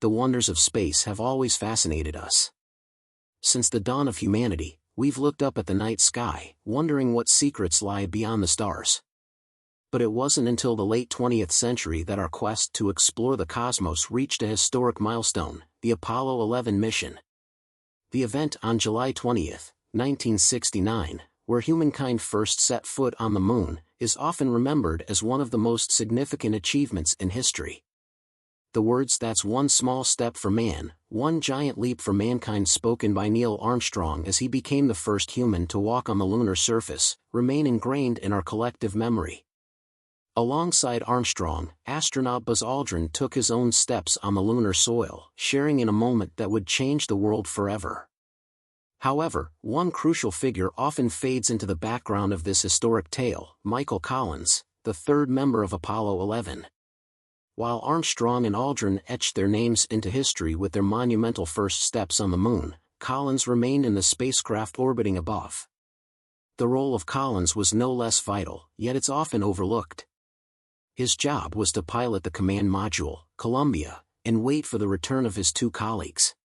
The wonders of space have always fascinated us. Since the dawn of humanity, we've looked up at the night sky, wondering what secrets lie beyond the stars. But it wasn't until the late 20th century that our quest to explore the cosmos reached a historic milestone, the Apollo 11 mission. The event on July 20, 1969, where humankind first set foot on the moon, is often remembered as one of the most significant achievements in history. The words "that's one small step for man, one giant leap for mankind" spoken by Neil Armstrong as he became the first human to walk on the lunar surface, remain ingrained in our collective memory. Alongside Armstrong, astronaut Buzz Aldrin took his own steps on the lunar soil, sharing in a moment that would change the world forever. However, one crucial figure often fades into the background of this historic tale: Michael Collins, the third member of Apollo 11. While Armstrong and Aldrin etched their names into history with their monumental first steps on the moon, Collins remained in the spacecraft orbiting above. The role of Collins was no less vital, yet it's often overlooked. His job was to pilot the command module, Columbia, and wait for the return of his two colleagues.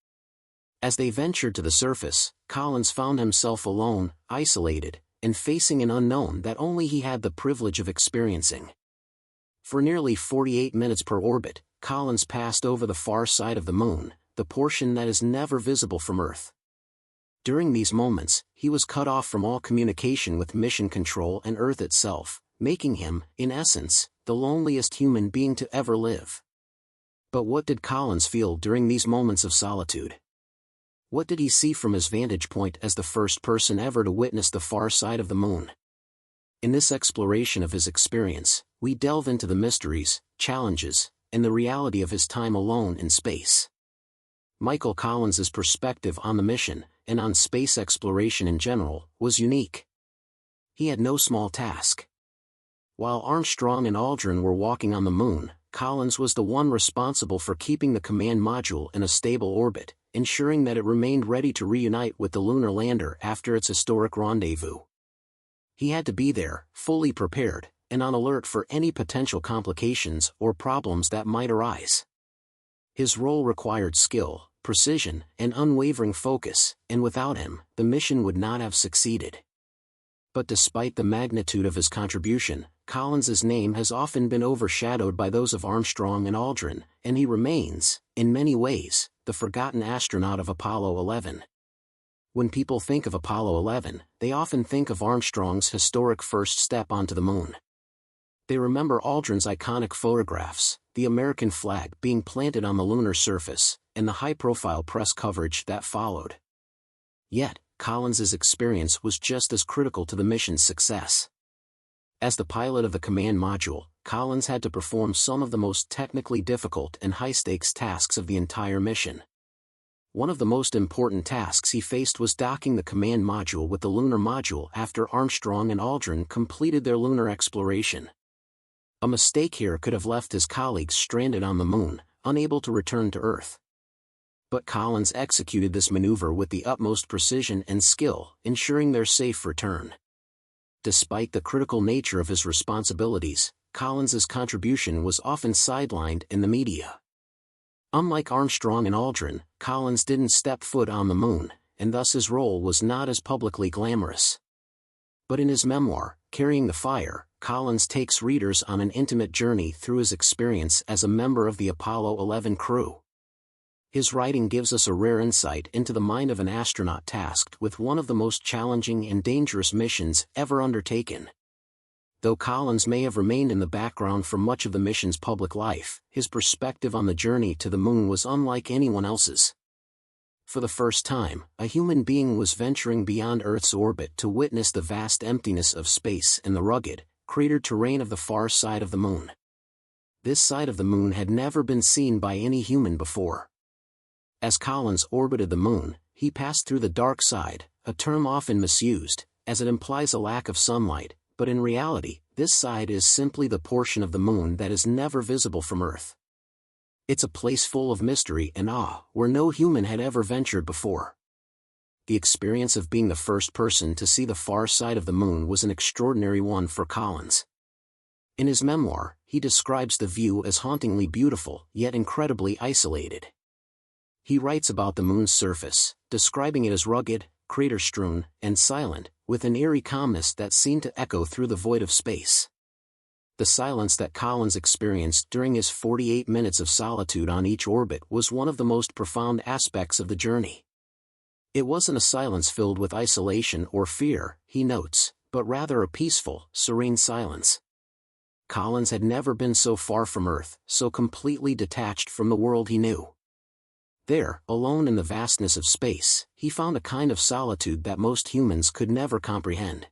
As they ventured to the surface, Collins found himself alone, isolated, and facing an unknown that only he had the privilege of experiencing. For nearly 48 minutes per orbit, Collins passed over the far side of the moon, the portion that is never visible from Earth. During these moments, he was cut off from all communication with mission control and Earth itself, making him, in essence, the loneliest human being to ever live. But what did Collins feel during these moments of solitude? What did he see from his vantage point as the first person ever to witness the far side of the moon? In this exploration of his experience, we delve into the mysteries, challenges, and the reality of his time alone in space. Michael Collins's perspective on the mission, and on space exploration in general, was unique. He had no small task. While Armstrong and Aldrin were walking on the moon, Collins was the one responsible for keeping the command module in a stable orbit, ensuring that it remained ready to reunite with the lunar lander after its historic rendezvous. He had to be there, fully prepared, and on alert for any potential complications or problems that might arise. His role required skill, precision, and unwavering focus, and without him, the mission would not have succeeded. But despite the magnitude of his contribution, Collins's name has often been overshadowed by those of Armstrong and Aldrin, and he remains, in many ways, the forgotten astronaut of Apollo 11. When people think of Apollo 11, they often think of Armstrong's historic first step onto the moon. They remember Aldrin's iconic photographs, the American flag being planted on the lunar surface, and the high-profile press coverage that followed. Yet, Collins's experience was just as critical to the mission's success. As the pilot of the command module, Collins had to perform some of the most technically difficult and high-stakes tasks of the entire mission. One of the most important tasks he faced was docking the command module with the lunar module after Armstrong and Aldrin completed their lunar exploration. A mistake here could have left his colleagues stranded on the moon, unable to return to Earth. But Collins executed this maneuver with the utmost precision and skill, ensuring their safe return. Despite the critical nature of his responsibilities, Collins's contribution was often sidelined in the media. Unlike Armstrong and Aldrin, Collins didn't step foot on the moon, and thus his role was not as publicly glamorous. But in his memoir, Carrying the Fire, Collins takes readers on an intimate journey through his experience as a member of the Apollo 11 crew. His writing gives us a rare insight into the mind of an astronaut tasked with one of the most challenging and dangerous missions ever undertaken. Though Collins may have remained in the background for much of the mission's public life, his perspective on the journey to the moon was unlike anyone else's. For the first time, a human being was venturing beyond Earth's orbit to witness the vast emptiness of space and the rugged, cratered terrain of the far side of the moon. This side of the moon had never been seen by any human before. As Collins orbited the moon, he passed through the dark side, a term often misused, as it implies a lack of sunlight, but in reality, this side is simply the portion of the moon that is never visible from Earth. It's a place full of mystery and awe, where no human had ever ventured before. The experience of being the first person to see the far side of the moon was an extraordinary one for Collins. In his memoir, he describes the view as hauntingly beautiful, yet incredibly isolated. He writes about the moon's surface, describing it as rugged, crater-strewn, and silent, with an eerie calmness that seemed to echo through the void of space. The silence that Collins experienced during his 48 minutes of solitude on each orbit was one of the most profound aspects of the journey. It wasn't a silence filled with isolation or fear, he notes, but rather a peaceful, serene silence. Collins had never been so far from Earth, so completely detached from the world he knew. There, alone in the vastness of space, he found a kind of solitude that most humans could never comprehend.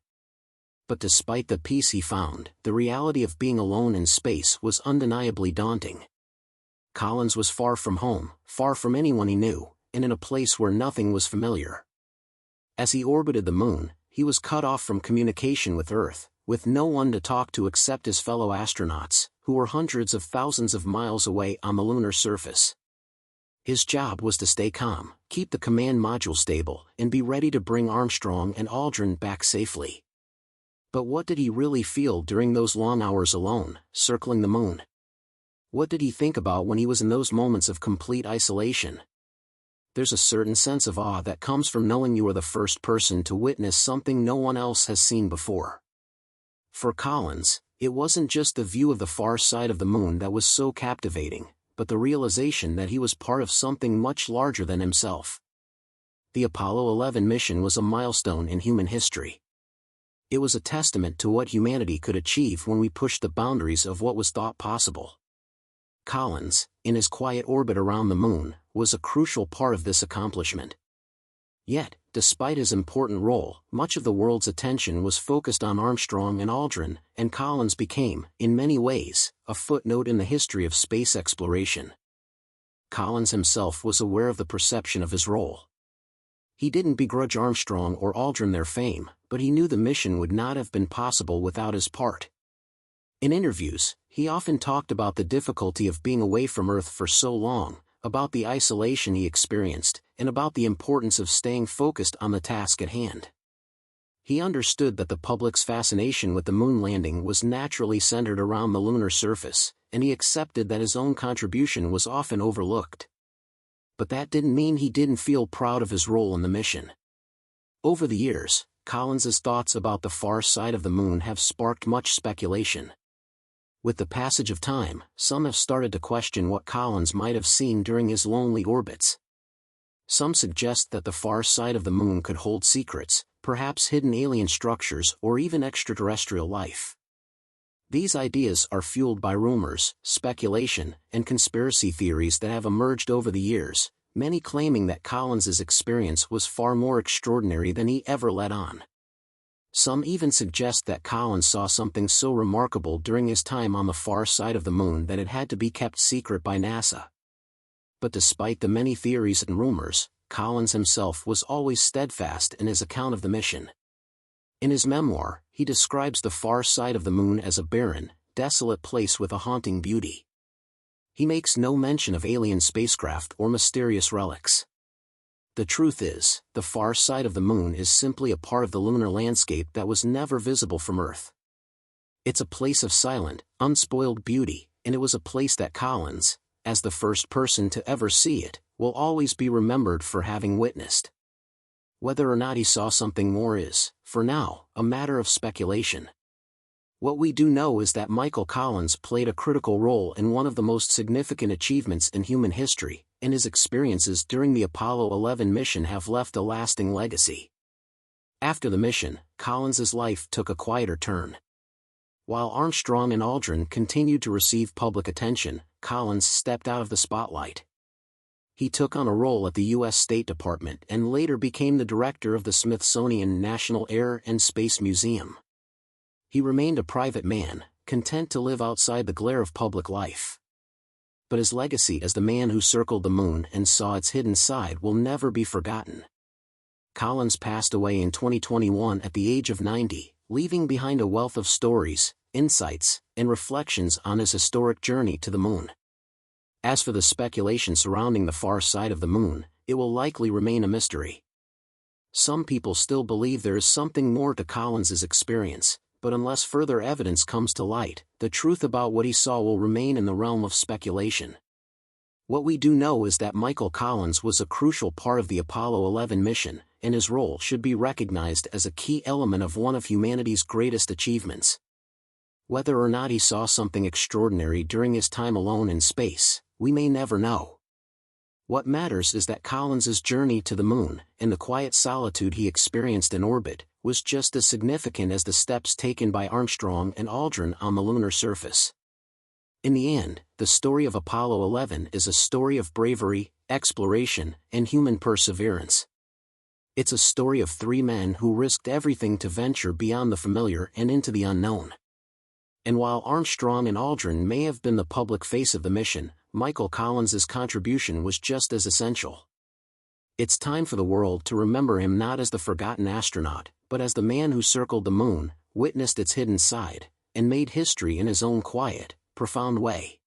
But despite the peace he found, the reality of being alone in space was undeniably daunting. Collins was far from home, far from anyone he knew, and in a place where nothing was familiar. As he orbited the moon, he was cut off from communication with Earth, with no one to talk to except his fellow astronauts, who were hundreds of thousands of miles away on the lunar surface. His job was to stay calm, keep the command module stable, and be ready to bring Armstrong and Aldrin back safely. But what did he really feel during those long hours alone, circling the moon? What did he think about when he was in those moments of complete isolation? There's a certain sense of awe that comes from knowing you are the first person to witness something no one else has seen before. For Collins, it wasn't just the view of the far side of the moon that was so captivating, but the realization that he was part of something much larger than himself. The Apollo 11 mission was a milestone in human history. It was a testament to what humanity could achieve when we pushed the boundaries of what was thought possible. Collins, in his quiet orbit around the moon, was a crucial part of this accomplishment. Yet, despite his important role, much of the world's attention was focused on Armstrong and Aldrin, and Collins became, in many ways, a footnote in the history of space exploration. Collins himself was aware of the perception of his role. He didn't begrudge Armstrong or Aldrin their fame, but he knew the mission would not have been possible without his part. In interviews, he often talked about the difficulty of being away from Earth for so long, about the isolation he experienced, and about the importance of staying focused on the task at hand. He understood that the public's fascination with the moon landing was naturally centered around the lunar surface, and he accepted that his own contribution was often overlooked. But that didn't mean he didn't feel proud of his role in the mission. Over the years, Collins's thoughts about the far side of the moon have sparked much speculation. With the passage of time, some have started to question what Collins might have seen during his lonely orbits. Some suggest that the far side of the moon could hold secrets, perhaps hidden alien structures or even extraterrestrial life. These ideas are fueled by rumors, speculation, and conspiracy theories that have emerged over the years, many claiming that Collins's experience was far more extraordinary than he ever let on. Some even suggest that Collins saw something so remarkable during his time on the far side of the moon that it had to be kept secret by NASA. But despite the many theories and rumors, Collins himself was always steadfast in his account of the mission. In his memoir, he describes the far side of the moon as a barren, desolate place with a haunting beauty. He makes no mention of alien spacecraft or mysterious relics. The truth is, the far side of the moon is simply a part of the lunar landscape that was never visible from Earth. It's a place of silent, unspoiled beauty, and it was a place that Collins, as the first person to ever see it, will always be remembered for having witnessed. Whether or not he saw something more is, for now, a matter of speculation. What we do know is that Michael Collins played a critical role in one of the most significant achievements in human history, and his experiences during the Apollo 11 mission have left a lasting legacy. After the mission, Collins's life took a quieter turn. While Armstrong and Aldrin continued to receive public attention, Collins stepped out of the spotlight. He took on a role at the U.S. State Department and later became the director of the Smithsonian National Air and Space Museum. He remained a private man, content to live outside the glare of public life. But his legacy as the man who circled the moon and saw its hidden side will never be forgotten. Collins passed away in 2021 at the age of 90, leaving behind a wealth of stories, insights, and reflections on his historic journey to the moon. As for the speculation surrounding the far side of the moon, it will likely remain a mystery. Some people still believe there is something more to Collins's experience, but unless further evidence comes to light, the truth about what he saw will remain in the realm of speculation. What we do know is that Michael Collins was a crucial part of the Apollo 11 mission, and his role should be recognized as a key element of one of humanity's greatest achievements. Whether or not he saw something extraordinary during his time alone in space, we may never know. What matters is that Collins's journey to the moon, and the quiet solitude he experienced in orbit, was just as significant as the steps taken by Armstrong and Aldrin on the lunar surface. In the end, the story of Apollo 11 is a story of bravery, exploration, and human perseverance. It's a story of three men who risked everything to venture beyond the familiar and into the unknown. And while Armstrong and Aldrin may have been the public face of the mission, Michael Collins's contribution was just as essential. It's time for the world to remember him not as the forgotten astronaut, but as the man who circled the moon, witnessed its hidden side, and made history in his own quiet, profound way.